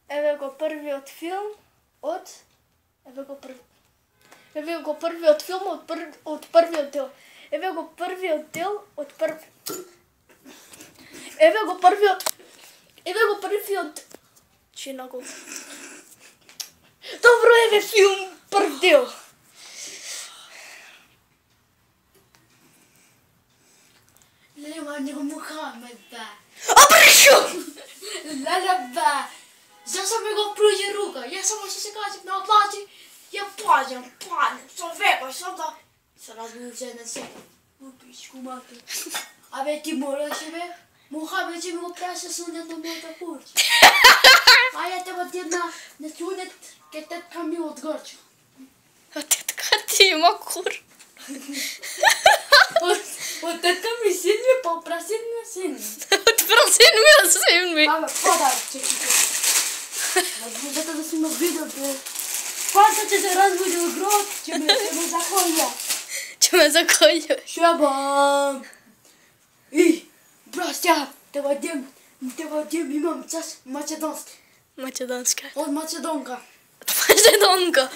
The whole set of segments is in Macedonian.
Evo go prvi film od prvi oddel. Evo go prvi oddel od Činago. Dobro, evo film prvi del. Nemanja Muhameda. Abrišu! Lalaba. Já só me go proje ruga. Ja samo się кажem na plaży. Ja płażę, co wego, co to. Zaraz wyjdzie na się. Upiszku maty. A wy ty mora siebie? Muhammed cię mi oprasza sunet na mnie to kurcz. A ja te вот jedna na sunet, kiedy kami odgorcił. Ти макур. Вот это мы сильно попросили на сильно. Отпросил меня. Мама, подарочек. Вот это на сильно видео, блядь. Сколько ты раз будешь играть, тебе заходят. Чому заколю? Шабам! И, брастя, ты Вадим, имам час македонский. Македонська. Вот македонка. Македонка.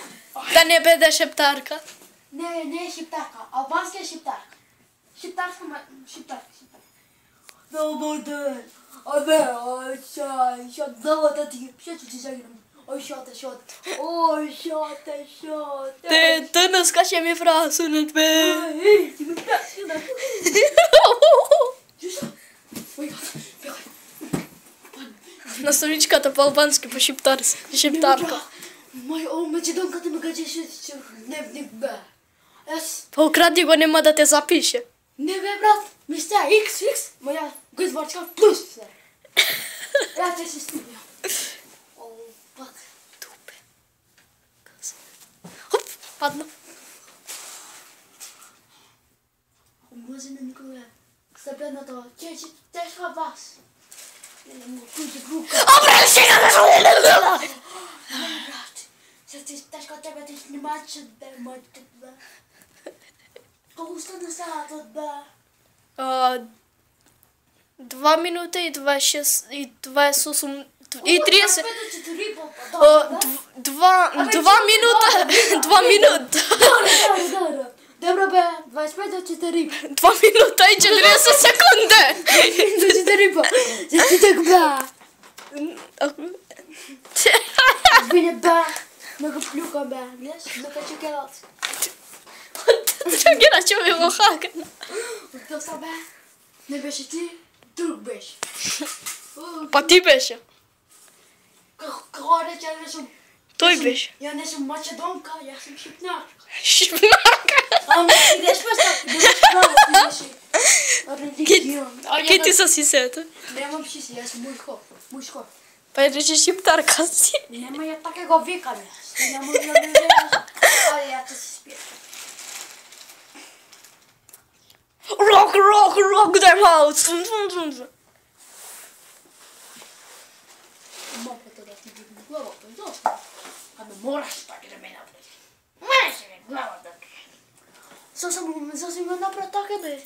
Та не буде шептарка. Не шептарка, албанская шептарка. Шептарка. Добрый день. Ой, сейчас, давай, ты, сейчас ты загрем. Ой, что-то. Ти не скажи мені фразу на тебе. Эй, ты меня сюда. Наставничка то по-албанськи, по-шептарка. Мой македонка ти магазин дневник Б. Укради го, нема да те запише. Не бе, брат, мистер X, моя гъзбачка плюс. Я те си студия. О, пак. Тупе. Хоп, падна. Може на никога. Степеното, че тежка бас. Не му куди грука. Брат, ще ти тежка тебе ти снимаче да маче да. Колко стана сата да. 2 минути і 28 і 30. 2 минути. Добре бе, 25 до 4. 2 минута і 40 секунди. До 4 по. Ти так бе. Біне бе. Много плюка бе. Знаєш, много чекалат. Други на чому його хакана. Хто себе? Не беше ти, друг беше. Па ти беше. Кого рече, не съм... Той беше. Я не съм македонка, я съм шипнарка. Шипнарка. Ами, идеш пъстак, идеш право, идеш религион. Ки ти са сисета? Нямам сиси, аз съм мужко. Па рече шиптарка си. Няма я така го викаме. Не може да ме вееш. Ай, я те си спия. Rock them out. Мапата да ти видим главата, защо? Ами мораш така да ме направиш. Мораш да ме главата. Зашо ме направи така бе?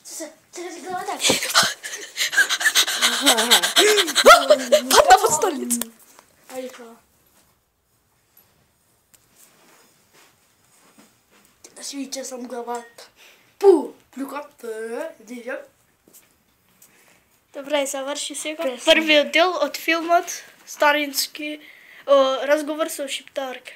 Сега си главата. Падна в столица. Айка. Да свича съм главата. Плюка. Дивя. Добре, завърши сега. Първият дел от филмът Старински разговор с шиптарка.